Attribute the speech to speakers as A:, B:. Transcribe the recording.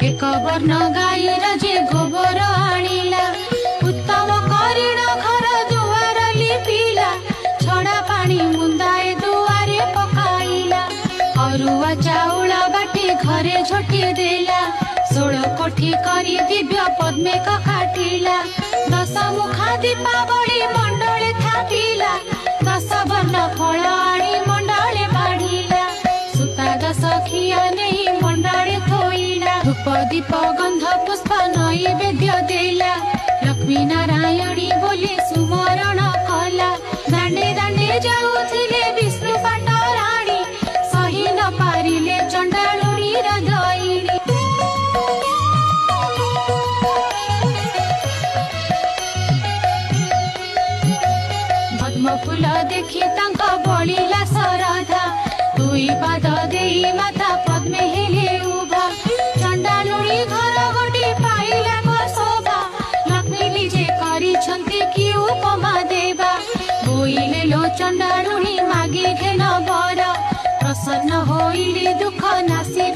A: एक वर्ण गाईर जे गोबर आनिला उत्तम करिण घर दुआर लिपिला छड़ा पानी मुंदाए दुआरे पकाइला अरुआ चाउल बाटी घरे झोटी देला 16 कोठी करी दिव्य पद्मे काटिला 10 मुखा दीपावली मंडले थापिला 10 वर्ण फल आनी मंडले बाढ़िला सुता 10 खिया नहीं मंडले थोइला धूप दीप गंध पुष्प नैवेद्य देला लक्ष्मी नारायणी बोली सुमरण कला दांडे दांडे जाऊथिले विष्णु पाट राणी सही न पारिले चंडालुणी हृदयिनी फूल देखी तांका बलिला सरधा दुई पाद देई माता पद्मे हेले उभा चंडालुणी घर गोटी पाइला को शोभा लक्ष्मी निजे करिछन्ति कि उपमा देवा बोइले लो चंडालुणी मागी घेन बर प्रसन्न होइली दुख नासी